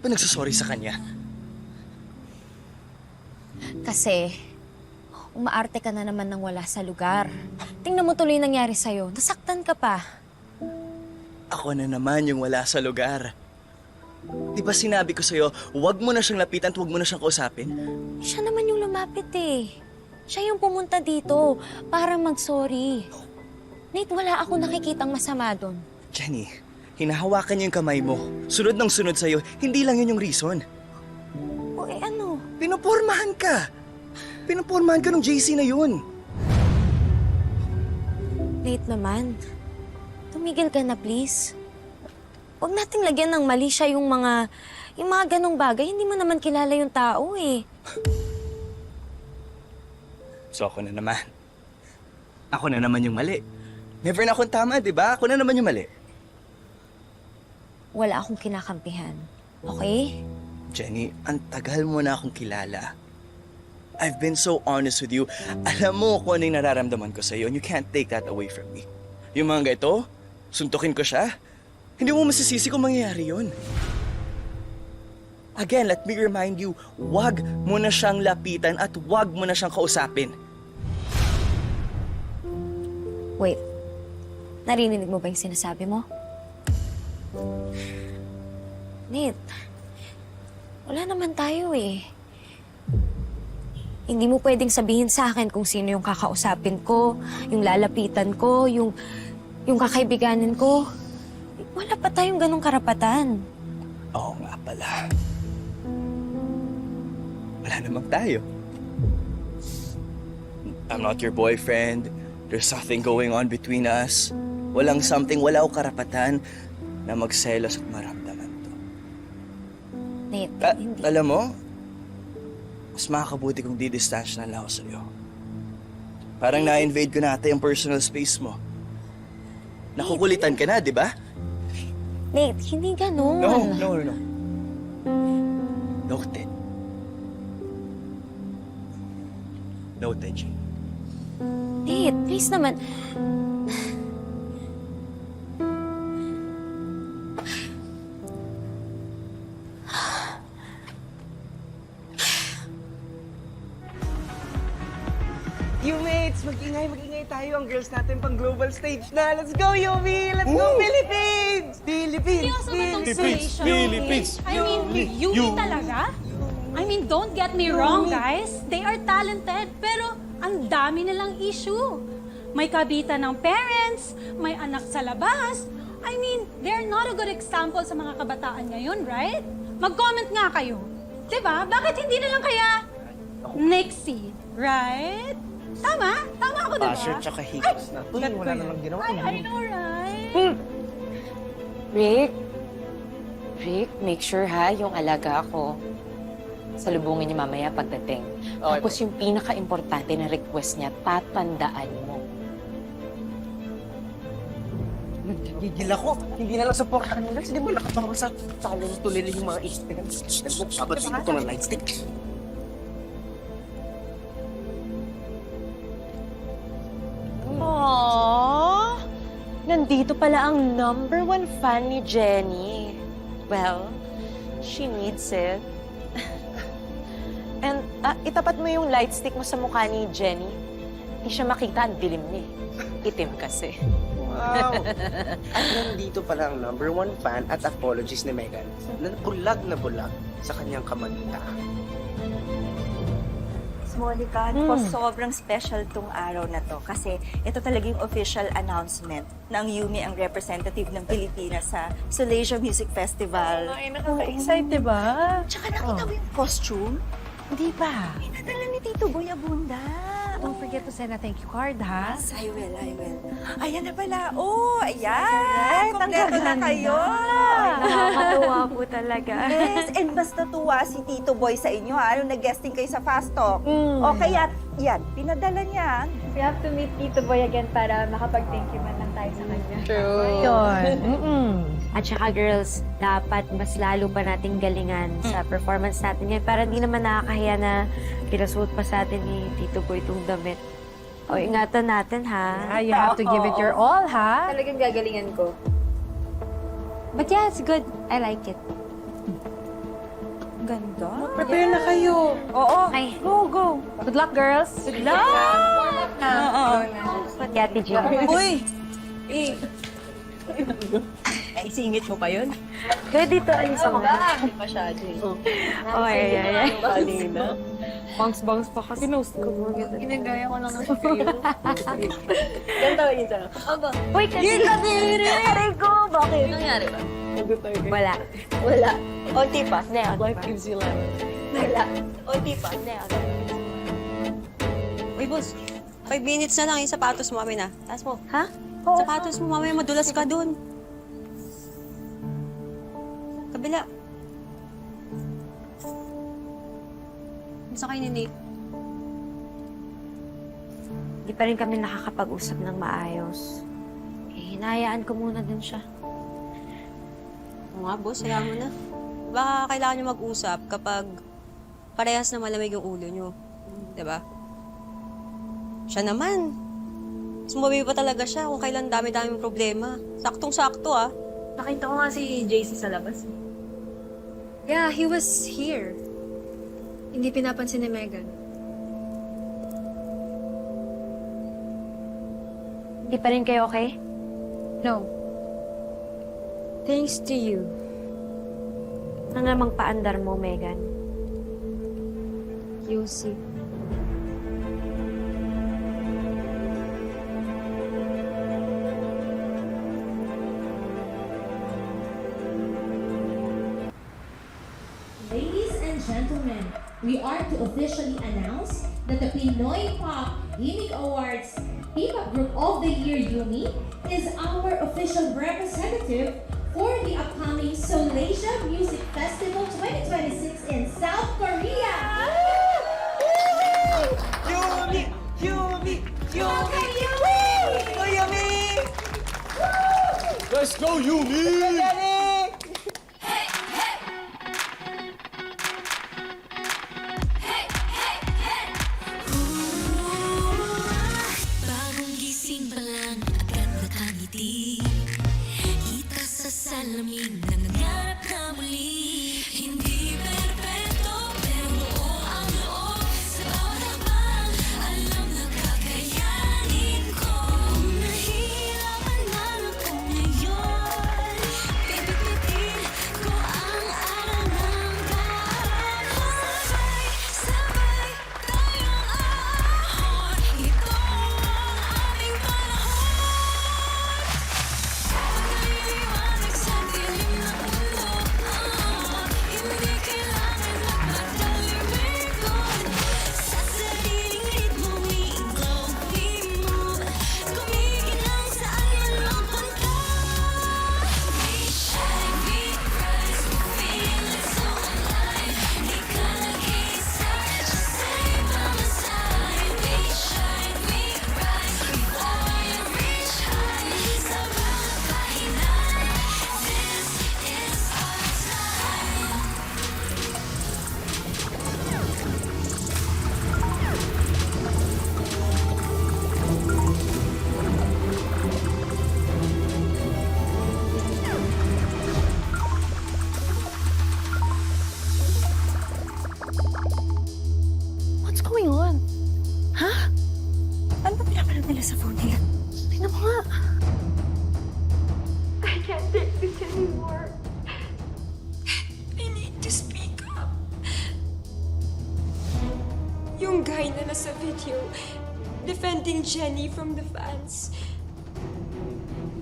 ba nagsasorry sa kanya? Kasi, umaarte ka na naman nang wala sa lugar. Tingnan mo tuloy yung nangyari sa'yo. Nasaktan ka pa. Ako na naman yung wala sa lugar. Di ba sinabi ko sa'yo, huwag mo na siyang lapitan at huwag mo na siyang kausapin? Siya naman yung lumapit eh. Siya yung pumunta dito para mag-sorry. Nate, wala akong nakikitang masama doon. Jenny, hinahawakan niya yung kamay mo. Sunod ng sunod sa'yo, hindi lang yun yung reason. O ano? Pinupormahan ka. Pinupormahan ka ng JC na yun. Nate naman, tumigil ka na please. Huwag nating lagyan ng mali siya yung mga ganong bagay. Hindi mo naman kilala yung tao eh. So ako na naman. Ako na naman yung mali. Never na akong tama, di ba? Ako na naman yung mali. Wala akong kinakampihan. Okay? Jenny, ang tagal mo na akong kilala. I've been so honest with you. Alam mo kung ano yung nararamdaman ko sa'yo and you can't take that away from me. Yung mga ito, suntukin ko siya. Hindi mo masisisi kung mangyayari yun. Again, let me remind you, wag mo na siyang lapitan at wag mo na siyang kausapin. Wait. Narinig mo ba yung sinasabi mo? Nate, wala naman tayo eh. Hindi mo pwedeng sabihin sa akin kung sino yung kakausapin ko, yung lalapitan ko, yung kakaibiganin ko. Wala pa tayong ganong karapatan. Oo nga pala. Wala namang tayo. I'm not your boyfriend. There's nothing going on between us. Walang something, wala akong karapatan na magselos at maramdaman to. Nate, hindi. Alam mo, mas makakabuti kung di-distance na lang ako sa'yo. Parang na-invade ko na ata yung personal space mo. Nakukulitan ka na, di ba? Nate, hindi ganun. No. Noted. Noted, Jane. Nate, please naman. You-mates, mag-ingay tayo. Ang girls natin pang global stage na. Let's go, Yumi! Let's go, Philippines! Philippines! Philippines! I mean, Yumi talaga? I mean, don't get me wrong, guys. They are talented, pero ang dami nilang issue. May kabitan ng parents, may anak sa labas. I mean, they're not a good example sa mga kabataan ngayon, right? Mag-comment nga kayo. Diba? Bakit hindi na lang kaya Nixie, right? Tama? Tama ako, diba? Basher tsaka hiccups na. Wala namang ginawa. I know, right? Rick, make sure ha, yung alaga ko. Salubungin niya mamaya pagdating. Okay. Tapos yung pinaka-importante na request niya, tatandaan mo. Gigil ako. Hindi na lang supportahan nila. Hindi mo nakapangol sa talong tuloy yung mga Instagram. Nagmuksabat dito ito ng nightstick. Aww! Nandito pala ang #1 fan ni Jenny. Well, she needs it. And itapat mo yung light stick mo sa mukha ni Jenny. Hindi siya makita, ang dilim niya. Itim kasi. Wow! At nandito pala ang #1 fan at apologist ni Megan na bulag sa kanyang kamagita. Monica, po, sobrang special tong araw na to kasi ito talaga yung official announcement ng Yumi ang representative ng Pilipinas sa Solasia Music Festival. Ay, nakaka-excite, diba? Tsaka nakita mo yung costume? Di ba? Pinadala ni Tito Boy Abunda. Don't forget to send a thank you card, ha? Yes, I will. Ayan na pala. Oh, ayan. Kompleto na kayo. Nakakatuwa po talaga. Yes, and basta tuwa si Tito Boy sa inyo, ha? Nung nag-guesting kayo sa Fast Talk. O kaya, yan, pinadala niya. We have to meet Tito Boy again para makapag-thank you man lang tayo sa kanya. Yun. At saka girls, dapat mas lalo pa nating galingan sa performance natin ngayon para hindi naman nakakahiya na pinasuot pa sa atin ni Tito Boy itong damit. O, ingatan natin, ha? You have to give it your all, ha? Talagang gagalingan ko. But yeah, it's good. I like it. ganda. Prepare na kayo. Oo. Ay, Go, go. Good luck, girls. Good luck. pati Ate Jill. Uy! Eh. Ay, singit mo pa yun? Kaya dito, alis ako. Hindi masyado eh. Oh, ay. Kanina. Bounce pa kasi. Pinost ko. Ginagaya ko lang sa kayo. Ganda yun sa'yo. Uy, kasi... Aray ko! Bakit? Nangyari ba? Wala. Wala. Onti pa. Hindi, Life gives you lemon. Wala. Onti pa. Uy, boss. 5 minutes na lang yung sapatos mo, amin na. Taas mo. Ha? Sapatos mo, mamaya madulas ka dun. Kabila. Basta kayo ni Nate. Di pa rin kami nakakapag-usap ng maayos. Eh, hinahayaan ko muna din siya. Oo nga, boss, hayaan mo na. Baka kailangan nyo mag-usap kapag parehas na malamig yung ulo nyo. Diba? Siya naman. Sumabi pa talaga siya kung kailan dami-daming problema. Saktong-sakto, ah. Nakita ko nga si JC sa labas. Yeah, he was here. Hindi pinapansin ni Megan. Di pa rin kayo okay? No. Thanks to you. Ano namang paandar mo, Megan? You'll see. Ladies and gentlemen, we are to officially announce that the Pinoy Pop Gimmick Awards Hip-Hop Group of the Year Yumi is our official representative for the upcoming Solasia Music Festival 2026 in South Korea. Yumi! Yumi! Yumi! Go, Yumi! Let's go, Yumi! Jenny! Bagong gising pa lang, agad nakangiti. Kita sa salamin, nangangarap na muli. Hindi perfecto, pero buo ang loob. Sa bawat hakbang, alam na kakayanin ko. Kung nahihirapan man ako ngayon, pipigpitin ko ang araw ng daan. Sabay, tayong ahon. Ito ang aming panahon. Pag-iiwanag sa dilim ng mundo, hindi kailangan magpadalimikon. Sa sariling ritmo, we glow, we move. Kumikinang saan man magpunta. We shine, we rise, we feel it so alive. Di ka nag-iisa, just stay by my side. We shine, we rise, we fly and reach high. Sa bawat pahinga, this is our time. What's going on? Ano ba pinapanood nila sa phone nila? Tingnan mo nga. I can't take this anymore. I need to speak up. Yung guy na nasa video, defending Jenny from the fans.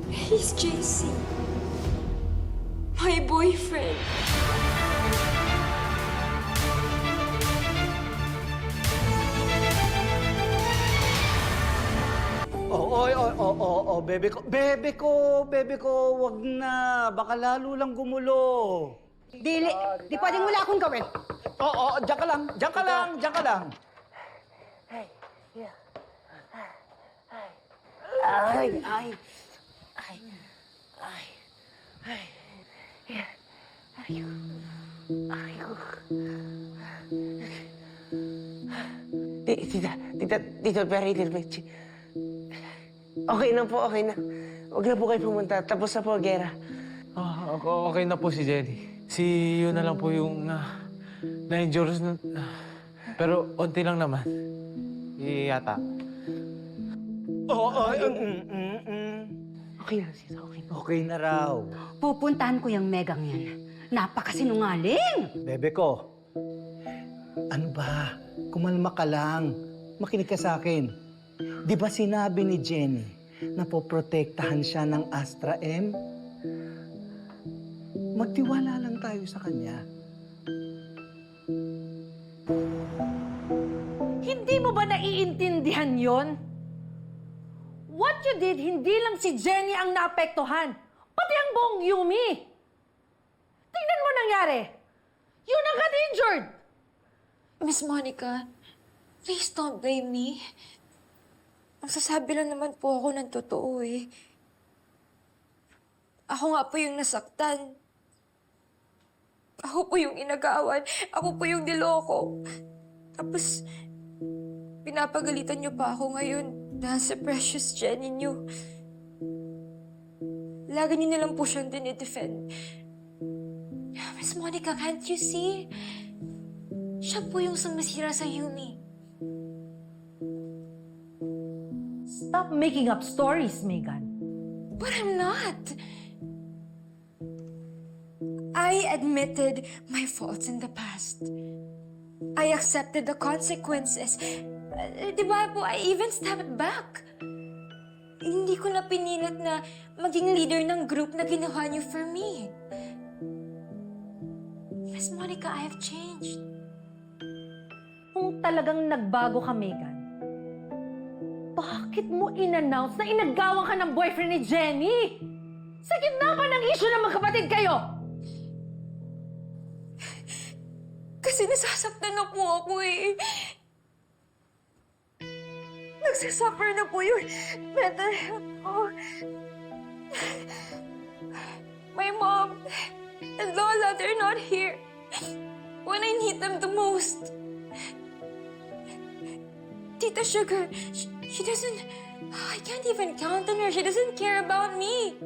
He's JC. My boyfriend. Bebe ko, wag na. Baka lalo lang gumulo. Di pwedeng wala akong gawin. Oo, diyan ka lang, diyan ka lang, diyan ka lang. Tito Perry, okay na po, okay na. Huwag na po kayo pumunta. Tapos na po, Gera. Okay na po si Jenny. Si yun na lang po yung Na-injure na... Pero onti lang naman. Yata. Okay na, sis. Okay na. Okay na raw. Pupuntahan ko yung Megang yan. Napakasinungaling! Bebe ko, ano ba? Kumalma ka lang. Makinig ka sa akin. Di ba sinabi ni Jenny na poprotektahan siya ng Astra M? Magtiwala lang tayo sa kanya. Hindi mo ba naiintindihan yon? What you did, hindi lang si Jenny ang naapektuhan. Pati ang buong Yumi. Tingnan mo nangyari. Yun ang got injured. Miss Monica, please don't blame me. Magsasabi lang naman po ako ng totoo eh. Ako nga po yung nasaktan. Ako po yung inagawan. Ako po yung niloko. Tapos, pinapagalitan niyo pa ako ngayon dahil sa precious Jenny niyo. Lagi niyo na lang po siyang dinidefend. Miss Monica, can't you see? Siya po yung sumasira sa Yumi. Stop making up stories, Megan. But I'm not. I admitted my faults in the past. I accepted the consequences. Di ba po, I even stepped back. Hindi ko na pinilit na maging leader ng group na ginawa niyo for me. Miss Monica, I have changed. Kung talagang nagbago ka, Megan, bakit mo in-announce na inagawan ka ng boyfriend ni Jenny? Sa gitna pa ng issue ng magkapatid kayo! Kasi nasasaktan na po ako eh. Nagsasuffer na po yung mental health ko. My mom and Lola, they're not here when I need them the most. Tita Sugar, she doesn't... I can't even count on her. She doesn't care about me.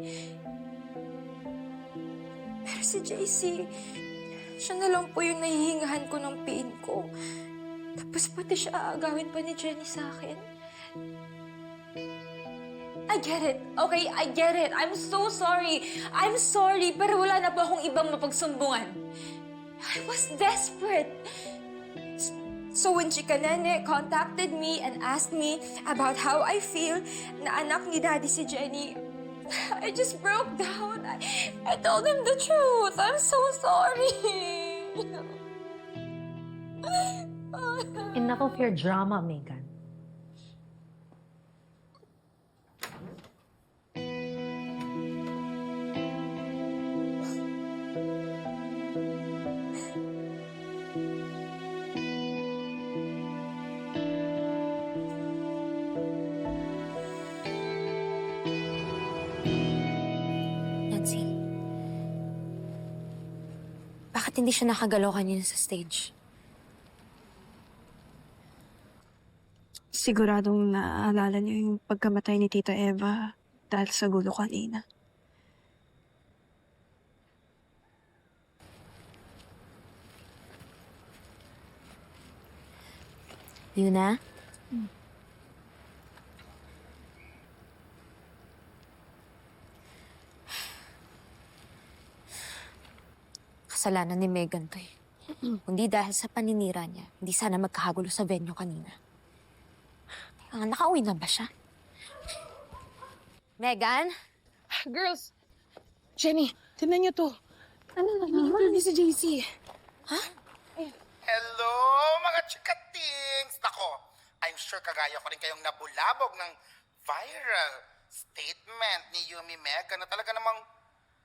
Pero si JC, siya na lang po yung nahihingahan ko ng pain ko. Tapos pati siya aagawin pa ni Jenny sa akin. I get it. Okay, I get it. I'm so sorry. I'm sorry, pero wala na po akong ibang mapagsumbungan. I was desperate. So when Chika Nene contacted me and asked me about how I feel na anak ni Daddy si Jenny, I just broke down. I told him the truth. I'm so sorry. Enough of your drama, Megan. Nancy, bakit hindi siya nakagalaw kanina sa stage? Siguradong naaalala niyo yung pagkamatay ni Tita Eva dahil sa gulo kanina. Yuna? Kasalanan ni Megan to eh. Kundi dahil sa paninira niya, hindi sana magkahagulo sa venue kanina. Nakauwi na ba siya? Megan? Girls! Jenny, tingnan niyo to. Ano na naman? Si JC. Hello, mga chikatings! Nako, I'm sure kagaya ko rin kayong nabulabog ng viral statement ni Yumi Megan na talaga namang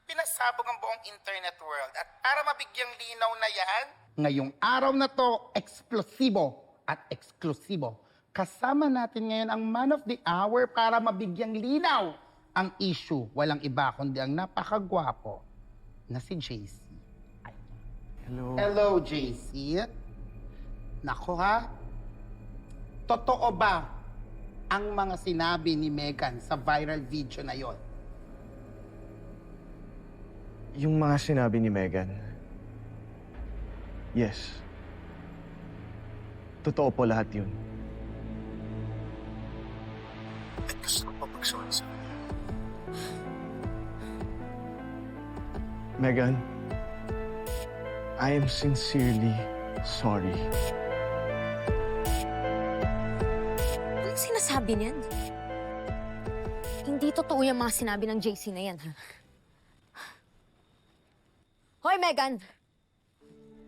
pinasabog ang buong internet world. At para mabigyang linaw na yan, ngayong araw na to, eksplosibo at eksklusibo. Kasama natin ngayon ang man of the hour para mabigyang linaw ang issue. Walang iba kundi ang napakagwapo na si JC. Hello, JC. Nako ha, totoo ba ang mga sinabi ni Megan sa viral video na yon? Yung mga sinabi ni Megan, Yes. Totoo po lahat yun. At gusto ko pa mag-sorry sa kanya. Megan, I am sincerely sorry. Anong sinasabi niyan? Hindi totoo yung mga sinabi ng JC na yan, ha? Hoy, Megan!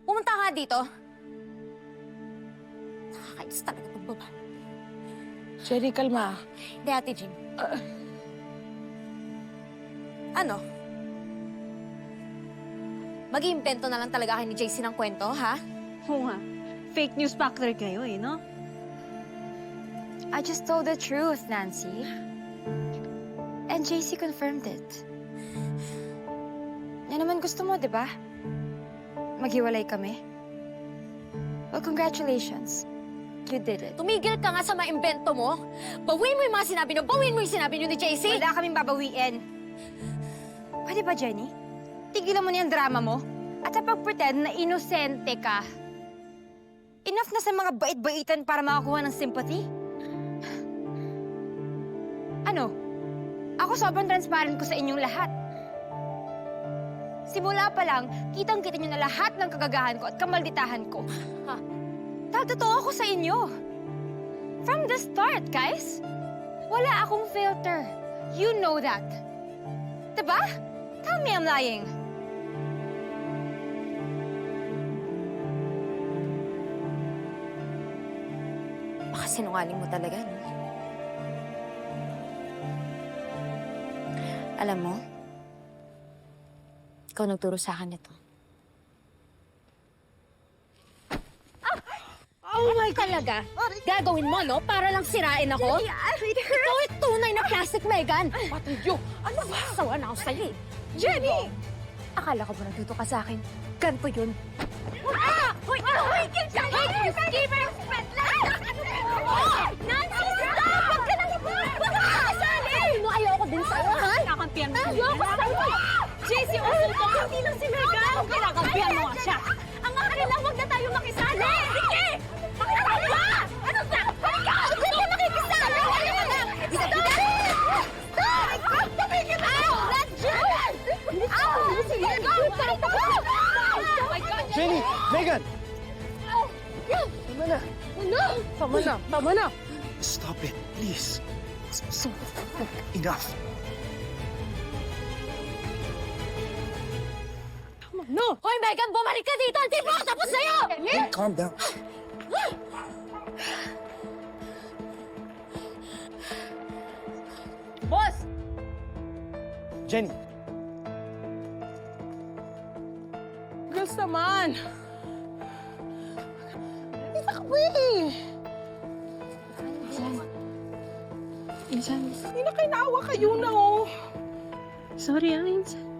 Pumunta ka dito. Nakakainis talaga itong baba. Jenny, kalma. Hindi, Ate Jean. Ano? Mag-iimbento na lang talaga kayo ni JC ng kwento, ha? Oo nga. Fake news factory kayo eh, no? I just told the truth, Nancy. And JC confirmed it. Yan naman gusto mo, di ba? Maghiwalay kami. Well, congratulations. You did it. Tumigil ka nga sa mga imbento mo. Bawiin mo yung mga sinabi nyo. Bawiin mo yung sinabi nyo ni JC. Wala kaming babawiin. Pwede ba, Jenny? Tigilan mo na yung drama mo. At sa pag-pretend na inosente ka. Enough na sa mga bait-baitan para makakuha ng sympathy. Ano? Ako sobrang transparent ko sa inyong lahat. Simula pa lang, kitang-kita nyo na lahat ng kagagahan ko at kamalditahan ko. Ha? Totoo ako sa inyo. From the start, guys. Wala akong filter. You know that. Diba? Tell me I'm lying. Baka sinungaling mo talaga, no? Alam mo, ikaw nagturo sa akin ito. Oh my God! Talaga? Gagawin mo, no? Para lang sirain ako? Ikaw ay tunay na plastic, Megan! Patuyo! Ano ba? Sawa na ako sa'yo, eh. Jenny! Akala ko ba natuto ka sa akin? Ganto yun. Ah! Hoy! Hoy! Hoy! Skipper! Nancy! Stop! Huwag ka nang makakasali! Ano ayoko din sa'yo, ha? Kakampiyan mo. Ayoko sa'yo! JC, usulto ka! Hindi lang si Megan! Kinakampiyan mo nga siya. Ang akin lang, huwag na tayo makisali! Sige! Makisali ba? Ano sa? Ikaw! Huwag na makikisali! Ano mo lang? Stop! Stop! Tumigil na! Ow! Not Jen! Ow! Sige! Go! Oh my God! Jenny! Megan! Tama na! Ano? Tama na! Tama na! Stop it, please. Enough. No! Hoy, Megan! Bumalik ka dito! Hindi mo ako tapos sa'yo! Calm down. Boss! Jenny! Girls naman! Takbi! Insan, Hindi na kayo naawa kayo na, oh. sorry ah, Insan.